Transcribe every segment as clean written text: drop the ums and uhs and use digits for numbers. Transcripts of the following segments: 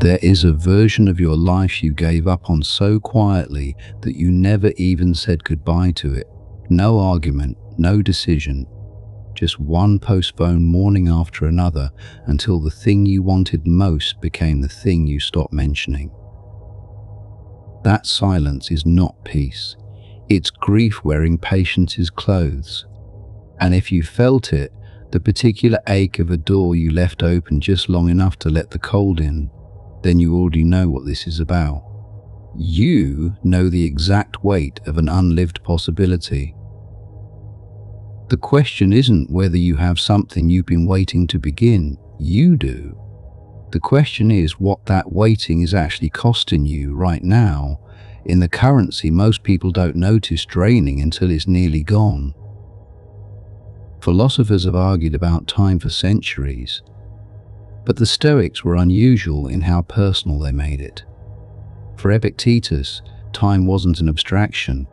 There is a version of your life you gave up on so quietly that you never even said goodbye to it. No argument, no decision, just one postponed morning after another until the thing you wanted most became the thing you stopped mentioning. That silence is not peace. It's grief wearing patience's clothes. And if you felt it, the particular ache of a door you left open just long enough to let the cold in, then you already know what this is about. You know the exact weight of an unlived possibility. The question isn't whether you have something you've been waiting to begin. You do. The question is what that waiting is actually costing you right now in the currency most people don't notice draining until it's nearly gone. Philosophers have argued about time for centuries, but the Stoics were unusual in how personal they made it. For Epictetus, time wasn't an abstraction.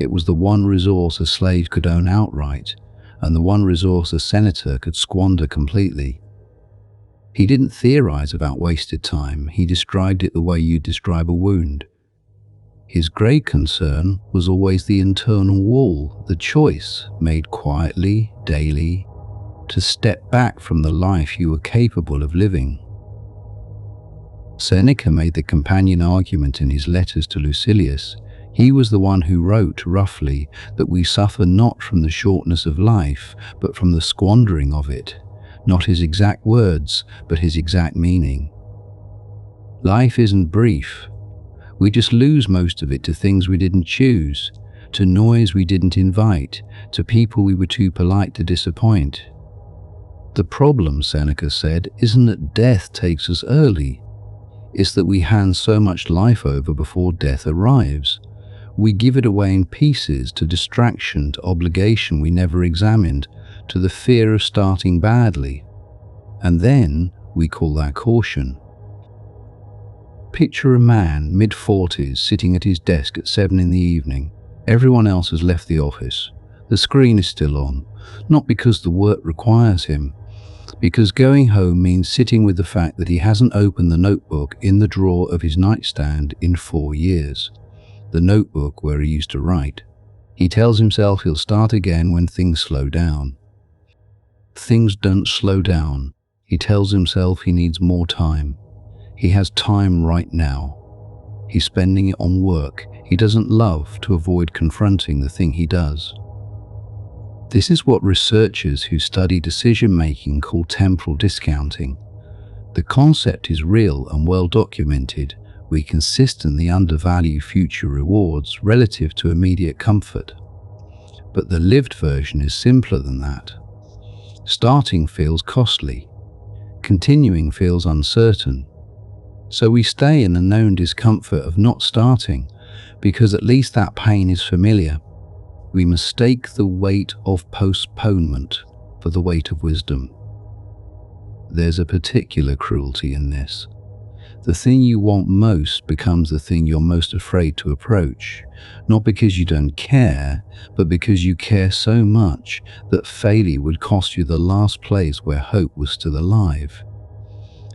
It was the one resource a slave could own outright, and the one resource a senator could squander completely. He didn't theorize about wasted time, he described it the way you describe a wound. His great concern was always the internal wall, the choice, made quietly, daily, to step back from the life you were capable of living. Seneca made the companion argument in his letters to Lucilius. He was the one who wrote, roughly, that we suffer not from the shortness of life, but from the squandering of it. Not his exact words, but his exact meaning. Life isn't brief. We just lose most of it to things we didn't choose, to noise we didn't invite, to people we were too polite to disappoint. The problem, Seneca said, isn't that death takes us early. It's that we hand so much life over before death arrives. We give it away in pieces to distraction, to obligation we never examined, to the fear of starting badly. And then we call that caution. Picture a man, mid-40s, sitting at his desk at 7 in the evening. Everyone else has left the office. The screen is still on, not because the work requires him, because going home means sitting with the fact that he hasn't opened the notebook in the drawer of his nightstand in 4 years. The notebook where he used to write. He tells himself he'll start again when things slow down. Things don't slow down. He tells himself he needs more time. He has time right now. He's spending it on work he doesn't love to avoid confronting the thing he does. This is what researchers who study decision-making call temporal discounting. The concept is real and well documented. We consistently undervalue future rewards relative to immediate comfort. But the lived version is simpler than that. Starting feels costly. Continuing feels uncertain. So we stay in the known discomfort of not starting, because at least that pain is familiar. We mistake the weight of postponement for the weight of wisdom. There's a particular cruelty in this. The thing you want most becomes the thing you're most afraid to approach, not because you don't care, but because you care so much that failure would cost you the last place where hope was still alive.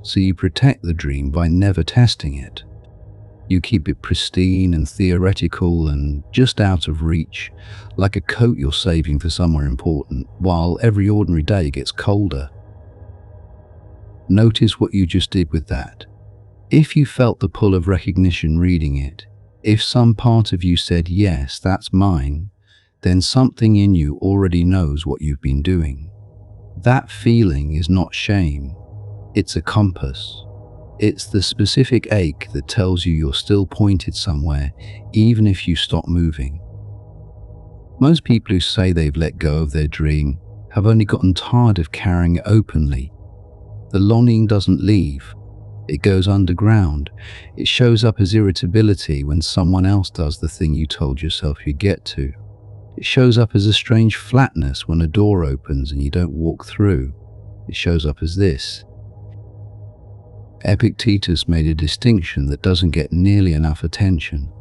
So you protect the dream by never testing it. You keep it pristine and theoretical and just out of reach, like a coat you're saving for somewhere important, while every ordinary day gets colder. Notice what you just did with that. If you felt the pull of recognition reading it, if some part of you said, yes, that's mine, then something in you already knows what you've been doing. That feeling is not shame. It's a compass. It's the specific ache that tells you you're still pointed somewhere, even if you stop moving. Most people who say they've let go of their dream have only gotten tired of carrying it openly. The longing doesn't leave. It goes underground. It shows up as irritability when someone else does the thing you told yourself you'd get to. It shows up as a strange flatness when a door opens and you don't walk through. It shows up as this. Epictetus made a distinction that doesn't get nearly enough attention.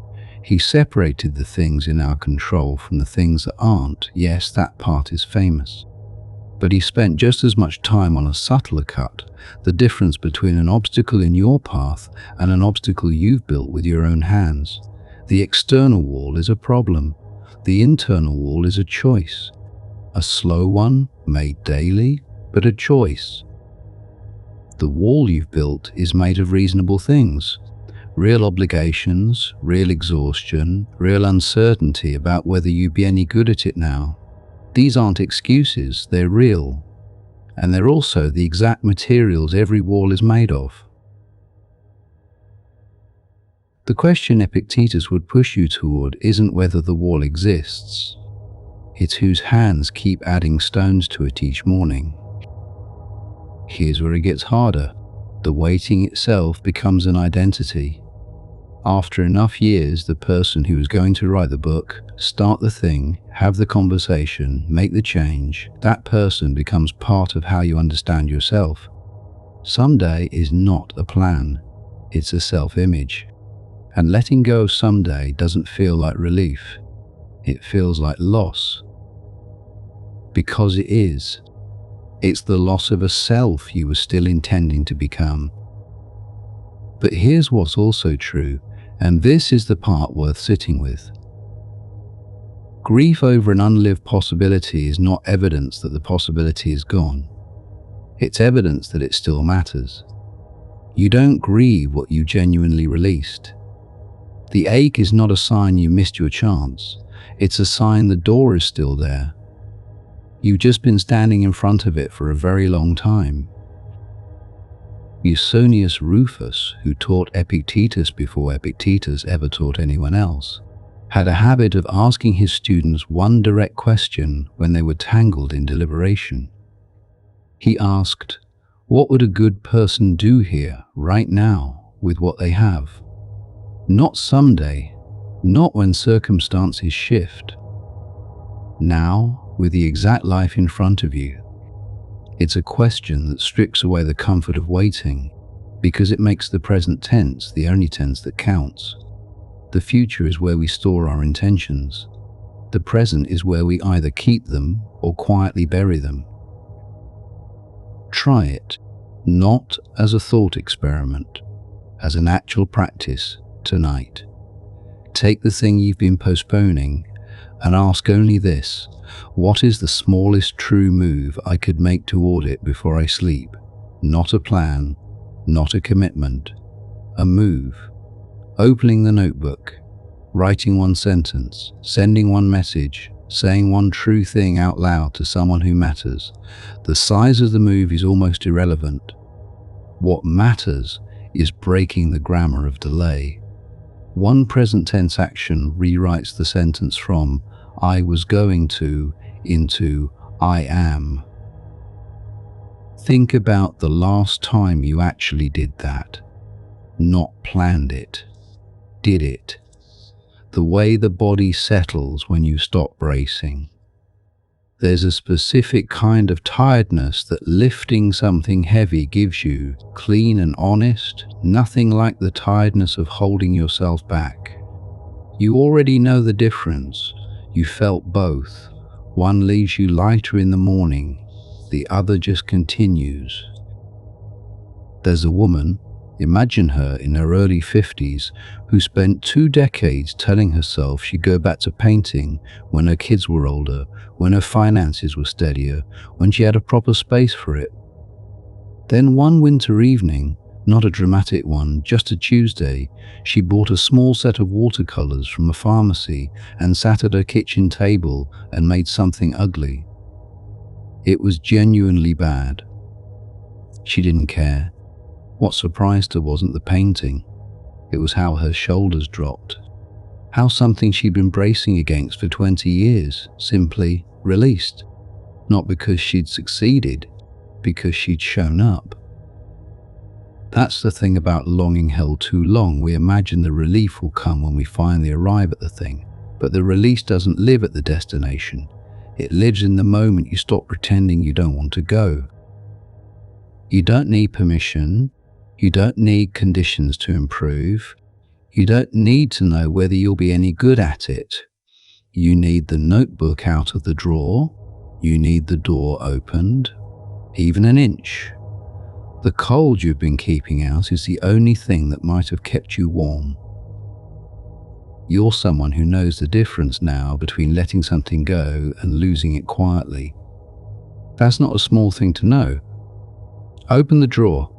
He separated the things in our control from the things that aren't. Yes, that part is famous. But he spent just as much time on a subtler cut, the difference between an obstacle in your path and an obstacle you've built with your own hands. The external wall is a problem. The internal wall is a choice. A slow one, made daily, but a choice. The wall you've built is made of reasonable things. Real obligations, real exhaustion, real uncertainty about whether you'd be any good at it now. These aren't excuses, they're real. And they're also the exact materials every wall is made of. The question Epictetus would push you toward isn't whether the wall exists. It's whose hands keep adding stones to it each morning. Here's where it gets harder. The waiting itself becomes an identity. After enough years, the person who is going to write the book, start the thing, have the conversation, make the change, that person becomes part of how you understand yourself. Someday is not a plan, it's a self-image. And letting go of someday doesn't feel like relief. It feels like loss. Because it is. It's the loss of a self you were still intending to become. But here's what's also true, and this is the part worth sitting with. Grief over an unlived possibility is not evidence that the possibility is gone. It's evidence that it still matters. You don't grieve what you genuinely released. The ache is not a sign you missed your chance. It's a sign the door is still there. You've just been standing in front of it for a very long time. Musonius Rufus, who taught Epictetus before Epictetus ever taught anyone else, had a habit of asking his students one direct question when they were tangled in deliberation. He asked, "What would a good person do here, right now, with what they have?" Not someday, not when circumstances shift. Now, with the exact life in front of you. It's a question that strips away the comfort of waiting, because it makes the present tense the only tense that counts. The future is where we store our intentions. The present is where we either keep them or quietly bury them. Try it, not as a thought experiment, as an actual practice tonight. Take the thing you've been postponing and ask only this: what is the smallest true move I could make toward it before I sleep? Not a plan, not a commitment, a move. Opening the notebook, writing one sentence, sending one message, saying one true thing out loud to someone who matters. The size of the move is almost irrelevant. What matters is breaking the grammar of delay. One present tense action rewrites the sentence from "I was going to" into "I am." Think about the last time you actually did that. Not planned it. Did it. The way the body settles when you stop bracing. There's a specific kind of tiredness that lifting something heavy gives you, clean and honest, nothing like the tiredness of holding yourself back. You already know the difference. You felt both. One leaves you lighter in the morning, the other just continues. There's a woman, imagine her in her early 50s, who spent 2 decades telling herself she'd go back to painting when her kids were older, when her finances were steadier, when she had a proper space for it. Then one winter evening, not a dramatic one, just a Tuesday, she bought a small set of watercolors from a pharmacy and sat at her kitchen table and made something ugly. It was genuinely bad. She didn't care. What surprised her wasn't the painting. It was how her shoulders dropped. How something she'd been bracing against for 20 years simply released. Not because she'd succeeded, because she'd shown up. That's the thing about longing held too long. We imagine the relief will come when we finally arrive at the thing. But the release doesn't live at the destination. It lives in the moment you stop pretending you don't want to go. You don't need permission. You don't need conditions to improve. You don't need to know whether you'll be any good at it. You need the notebook out of the drawer, You need the door opened, even an inch. The cold you've been keeping out is the only thing that might have kept you warm. You're someone who knows the difference now between letting something go and losing it quietly. That's not a small thing to know. Open the drawer.